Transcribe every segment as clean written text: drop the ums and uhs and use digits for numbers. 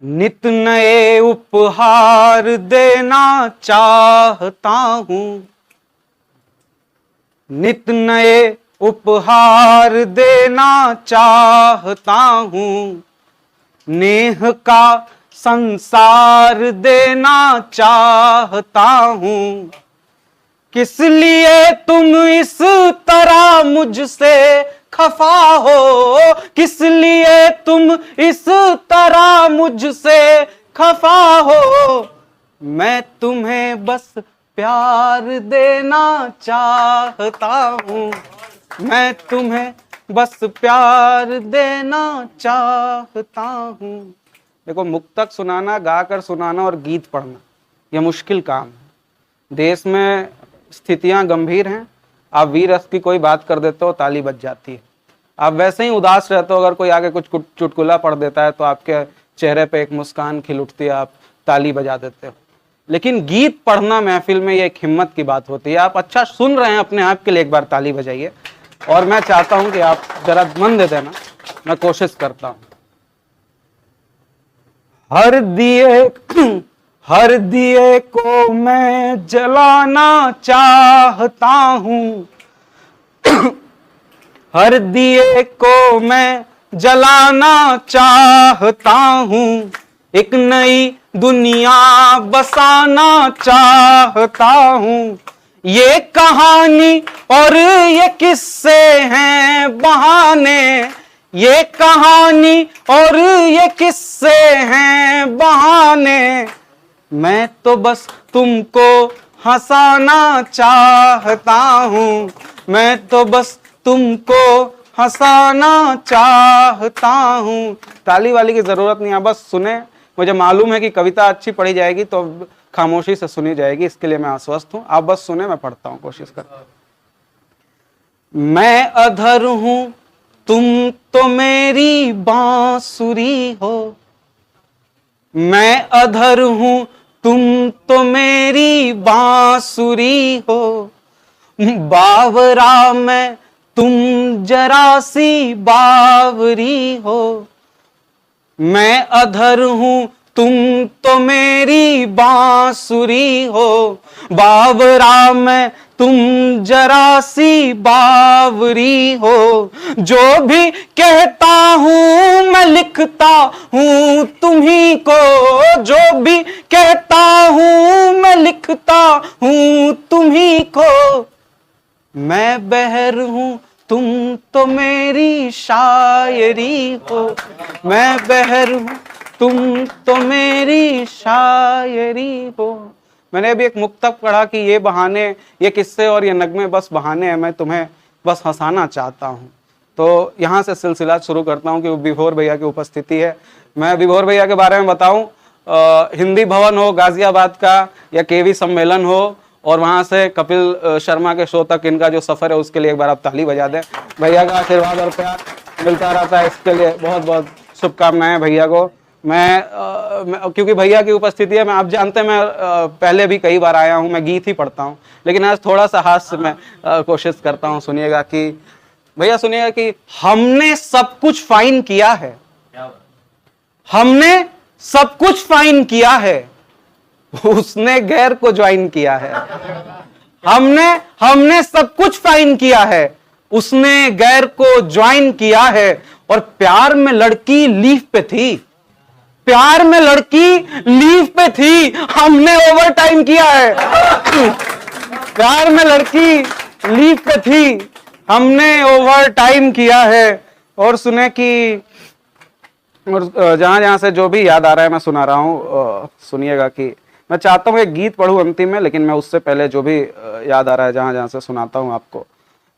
नित नए उपहार देना चाहता हूं, नित नए उपहार देना चाहता हूं, नेह का संसार देना चाहता हूं। किस लिए तुम इस तरह मुझसे खफा हो, किस लिए तुम इस तरह मुझसे खफा हो। मैं तुम्हें बस प्यार देना चाहता हूं, मैं तुम्हें बस प्यार देना चाहता हूं। देखो, मुक्तक सुनाना, गाकर सुनाना और गीत पढ़ना यह मुश्किल काम है। देश में स्थितियां गंभीर हैं, आप वीर रस की कोई बात कर देते हो ताली बज जाती है। आप वैसे ही उदास रहते हो, अगर कोई आगे कुछ चुटकुला पढ़ देता है तो आपके चेहरे पे एक मुस्कान खिल उठती है, आप ताली बजा देते हो। लेकिन गीत पढ़ना महफिल में ये एक हिम्मत की बात होती है। आप अच्छा सुन रहे हैं अपने आप के लिए, एक बार ताली बजाइए। और मैं चाहता हूं कि आप जरा मन दे देना, मैं कोशिश करता हूं। हर दिए को मैं जलाना चाहता हूं, हर दिए को मैं जलाना चाहता हूं, एक नई दुनिया बसाना चाहता हूं। ये कहानी और ये किस्से हैं बहाने, ये कहानी और ये किस्से हैं बहाने। मैं तो बस तुमको हंसाना चाहता हूं, मैं तो बस तुमको हंसाना चाहता हूं। ताली वाली की जरूरत नहीं है, बस सुने। मुझे मालूम है कि कविता अच्छी पढ़ी जाएगी तो खामोशी से सुनी जाएगी, इसके लिए मैं आश्वस्त हूं। आप बस सुने, मैं पढ़ता हूं, कोशिश करता। मैं अधर हूं, तुम तो मेरी बांसुरी हो, मैं अधर हूं, तुम तो मेरी बांसुरी हो। बावरा में तुम जरा सी बावरी हो, मैं अधर हूं, तुम तो मेरी बांसुरी हो। बावरा में तुम जरा सी बावरी हो। जो भी कहता हूं मैं लिखता हूं तुम्ही को, जो भी कहता हूं मैं लिखता हूं तुम्ही को। मैं बहर हूं, तुम तो मेरी शायरी हो, मैं बहर हूं, तुम तो मेरी शायरी हो। मैंने अभी एक मुक्तक पढ़ा कि ये बहाने, ये किस्से और ये नगमे बस बहाने हैं, मैं तुम्हें बस हंसाना चाहता हूँ। तो यहाँ से सिलसिला शुरू करता हूँ कि विभोर भैया की उपस्थिति है। मैं विभोर भैया के बारे में बताऊँ, हिंदी भवन हो गाजियाबाद का या केवी सम्मेलन हो और वहाँ से कपिल शर्मा के शो तक इनका जो सफ़र है उसके लिए एक बार आप ताली बजा दें। भैया का आशीर्वाद और प्यार मिलता रहता है, इसके लिए बहुत बहुत शुभकामनाएं भैया को। मैं क्योंकि भैया की उपस्थिति है, मैं आप जानते हैं मैं पहले भी कई बार आया हूँ, मैं गीत ही पढ़ता हूँ, लेकिन आज थोड़ा सा हास्य में कोशिश करता हूँ। सुनिएगा कि भैया, सुनिएगा कि हमने सब कुछ फाइन किया है, हमने सब कुछ फाइन किया है, उसने गैर को ज्वाइन किया है। हमने सब कुछ फाइन किया है, उसने गैर को ज्वाइन किया है। और प्यार में लड़की लीव पे थी, प्यार में लड़की लीव पे थी, हमने ओवर टाइम किया है। प्यार में लड़की लीव पे थी, हमने ओवर टाइम किया है। और सुने कि जहां जहां से जो भी याद आ रहा है मैं सुना रहा हूं, सुनिएगा कि मैं चाहता हूं एक गीत पढ़ूं अंतिम में, लेकिन मैं उससे पहले जो भी याद आ रहा है जहां जहां से सुनाता हूं आपको।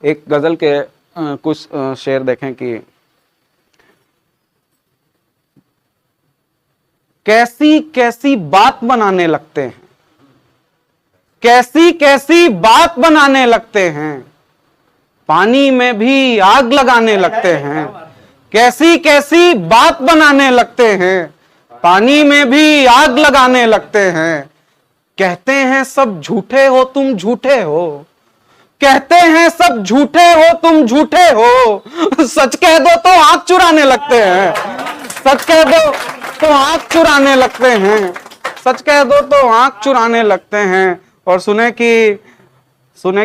एक गजल के कुछ शेर देखें कि कैसी कैसी बात बनाने लगते हैं, कैसी कैसी बात बनाने लगते हैं, पानी में भी आग लगाने लगते हैं। कैसी कैसी बात बनाने लगते हैं, पानी में भी आग लगाने लगते हैं। कहते हैं सब झूठे हो तुम झूठे हो, कहते हैं सब झूठे हो तुम झूठे हो, सच कह दो तो आंख चुराने लगते हैं, सच कह दो तो आंख चुराने लगते हैं, सच कह दो तो आंख चुराने लगते हैं। और सुने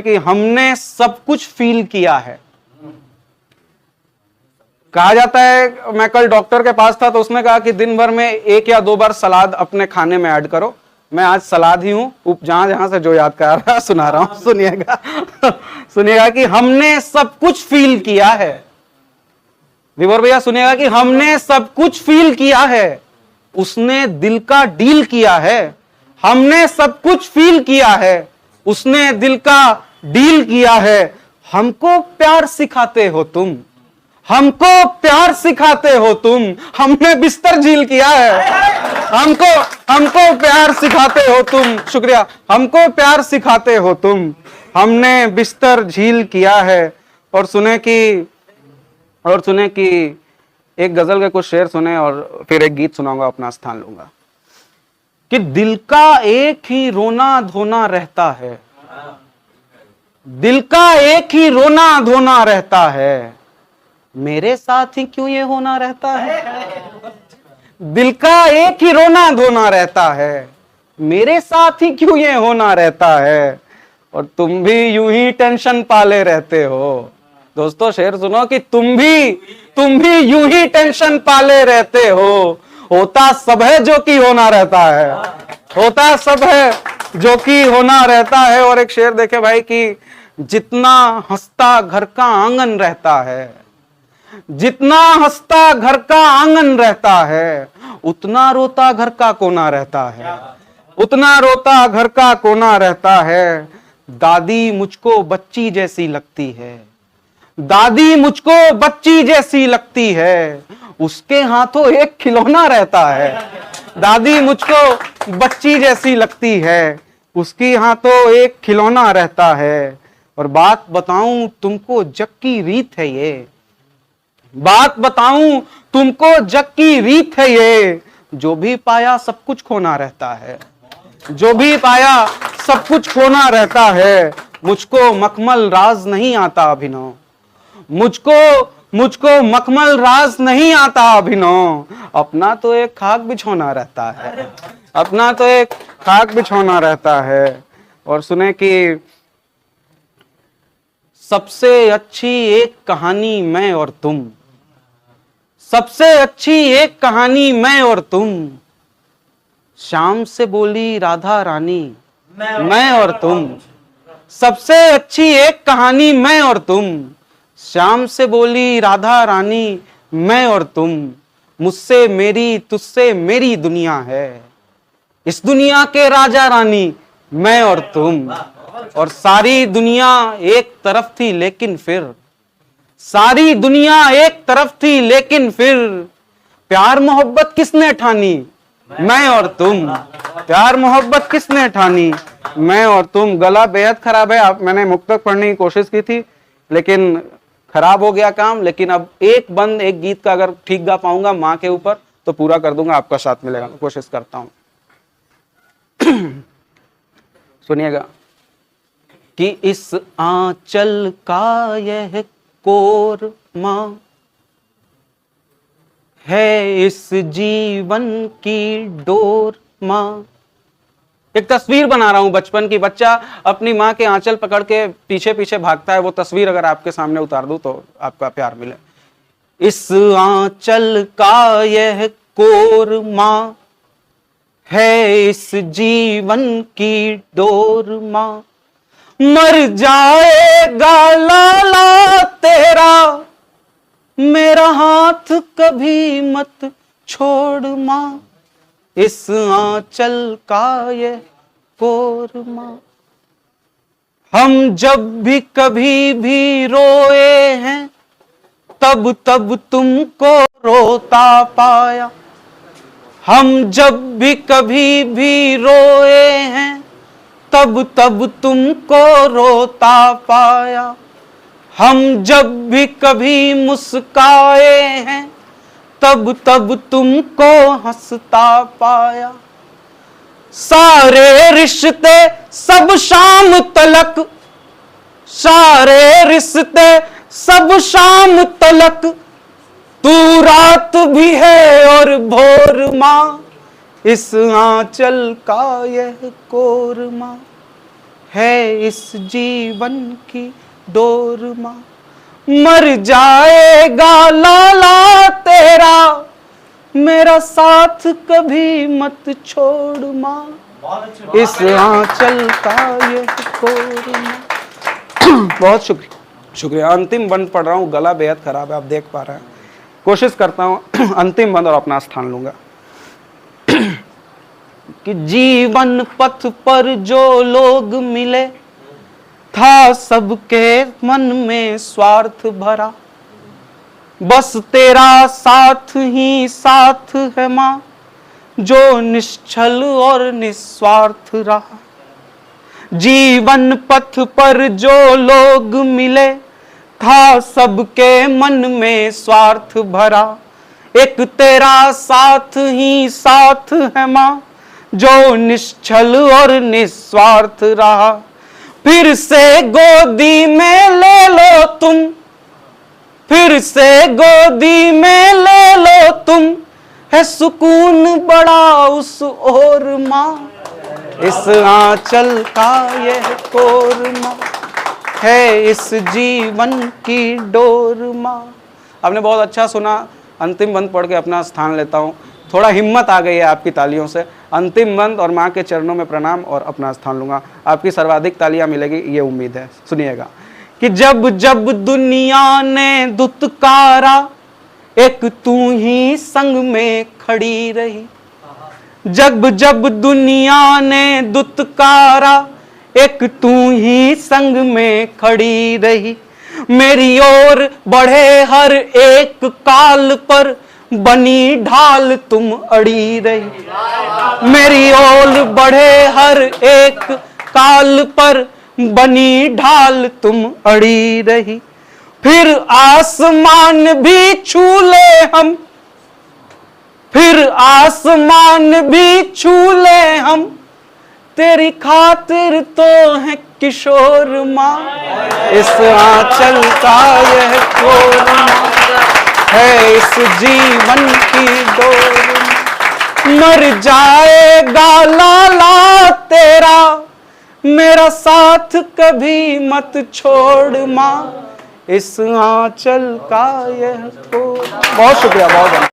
कि हमने सब कुछ फील किया है। कहा जाता है, मैं कल डॉक्टर के पास था तो उसने कहा कि दिन भर में 1 या 2 बार सलाद अपने खाने में ऐड करो। मैं आज सलाद ही हूं, जहां जहां से जो याद कर रहा सुना रहा हूं, सुनिएगा सुनिएगा कि हमने सब कुछ फील किया है। विवर भैया सुनिएगा कि हमने सब कुछ फील किया है, उसने दिल का डील किया है। हमने सब कुछ फील किया है, उसने दिल का डील किया है। हमको प्यार सिखाते हो तुम, हमको प्यार सिखाते हो तुम, हमने बिस्तर झील किया है। हमको प्यार सिखाते हो तुम, शुक्रिया, हमको प्यार सिखाते हो तुम, हमने बिस्तर झील किया है। और सुने कि एक गजल के कुछ शेर सुने और फिर एक गीत सुनाऊंगा, अपना स्थान लूंगा। कि दिल का एक ही रोना धोना रहता है, दिल का एक ही रोना धोना रहता है, मेरे साथ ही क्यों ये होना रहता है। दिल का एक ही रोना धोना रहता है, मेरे साथ ही क्यों ये होना रहता है, और तुम भी यूं ही टेंशन पाले रहते हो। दोस्तों शेर सुनो कि तुम भी यूं ही टेंशन पाले रहते हो। होता सब है जो कि होना रहता है, होता सब है जो कि होना रहता है। और एक शेर देखे भाई कि जितना हंसता घर का आंगन रहता है, जितना हंसता घर का आंगन रहता है, उतना रोता घर का कोना रहता है, उतना रोता घर का कोना रहता है। दादी मुझको बच्ची जैसी लगती है, दादी मुझको बच्ची जैसी लगती है, उसके हाथों एक खिलौना रहता है। दादी मुझको बच्ची जैसी लगती है, उसकी हाथों एक खिलौना रहता है। और बात बताऊं तुमको जग की रीत है ये, बात बताऊं तुमको जग की रीत है ये, जो भी पाया सब कुछ खोना रहता है, जो भी पाया सब कुछ खोना रहता है। मुझको मखमल राज नहीं आता अभिनव, मुझको मखमल राज नहीं आता अभिनव, अपना तो एक खाक बिछोना रहता है, अपना तो एक खाक बिछोना रहता है। और सुने कि सबसे अच्छी एक कहानी मैं और तुम, सबसे अच्छी एक कहानी मैं और तुम, शाम से बोली राधा रानी मैं और तुम, सबसे अच्छी एक कहानी मैं और तुम, शाम से बोली राधा रानी मैं और तुम, मुझसे मेरी तुझसे मेरी दुनिया है, इस दुनिया के राजा रानी मैं और तुम। और सारी दुनिया एक तरफ थी लेकिन फिर, सारी दुनिया एक तरफ थी लेकिन फिर, प्यार मोहब्बत किसने ठानी मैं और तुम, प्यार मोहब्बत किसने ठानी मैं और तुम। गला बेहद खराब है, आप मैंने मुक्तक पढ़ने की कोशिश की थी लेकिन खराब हो गया काम। लेकिन अब एक गीत का अगर ठीक गा पाऊंगा माँ के ऊपर तो पूरा कर दूंगा, आपका साथ मिलेगा, कोशिश करता हूं। सुनिएगा कि इस आंचल का यह कोरमा है, इस जीवन की डोर माँ। एक तस्वीर बना रहा हूं बचपन की, बच्चा अपनी माँ के आंचल पकड़ के पीछे पीछे भागता है, वो तस्वीर अगर आपके सामने उतार दूं तो आपका प्यार मिले। इस आंचल का यह कोरमा है, इस जीवन की डोर माँ, मर जाएगा लाला तेरा, मेरा हाथ कभी मत छोड़ माँ, इस आंचल का ये कोरमा। हम जब भी कभी भी रोए हैं, तब तब तुमको रोता पाया, हम जब भी कभी भी रोए हैं, तब तब तुमको रोता पाया, हम जब भी कभी मुस्काए हैं, तब तब तुमको हंसता पाया। सारे रिश्ते सब शाम तलक, सारे रिश्ते सब शाम तलक, तू रात भी है और भोर माँ, इस आंचल का यह कोरमा है इस जीवन की डोर माँ। मर जाएगा लाला तेरा, मेरा साथ कभी मत छोड़ माँ, इस आंचल का यह कोरमा। बहुत शुक्रिया। अंतिम बंद पढ़ रहा हूँ, गला बेहद खराब है, आप देख पा रहे हैं। कोशिश करता हूँ अंतिम बंद और अपना स्थान लूंगा। कि जीवन पथ पर जो लोग मिले, था सबके मन में स्वार्थ भरा, बस तेरा साथ ही साथ है माँ, जो निश्चल और निस्वार्थ रहा। जीवन पथ पर जो लोग मिले, था सबके मन में स्वार्थ भरा, एक तेरा साथ ही साथ है माँ, जो निश्चल और निस्वार्थ रहा। फिर से गोदी में ले लो तुम, फिर से गोदी में ले लो तुम, है सुकून बड़ा उस ओर माँ, इस आंचल का यह कोरमा है इस जीवन की डोर माँ। आपने बहुत अच्छा सुना। अंतिम बंद पढ़ के अपना स्थान लेता हूँ। थोड़ा हिम्मत आ गई है आपकी तालियों से। अंतिम बंद और माँ के चरणों में प्रणाम और अपना स्थान लूंगा। आपकी सर्वाधिक तालियां मिलेगी, ये उम्मीद है। सुनिएगा कि जब जब दुनिया ने दुत्कारा, एक तू ही संग में खड़ी रही। जब जब दुनिया ने दुत्कारा, एक तू ही संग में खड़ी रही। मेरी ओर बढ़े हर एक काल पर, बनी ढाल तुम अड़ी रही। मेरी ओर बढ़े हर एक काल पर, बनी ढाल तुम अड़ी रही। फिर आसमान भी छू ले हम, फिर आसमान भी छू ले हम, तेरी खातिर तो है किशोर माँ, इस आंचल का यह कोरमा है इस जीवन की डोर। मर जाएगा लाला तेरा, मेरा साथ कभी मत छोड़ माँ, इस आंचल का यह कोरमा। बहुत शुक्रिया, बहुत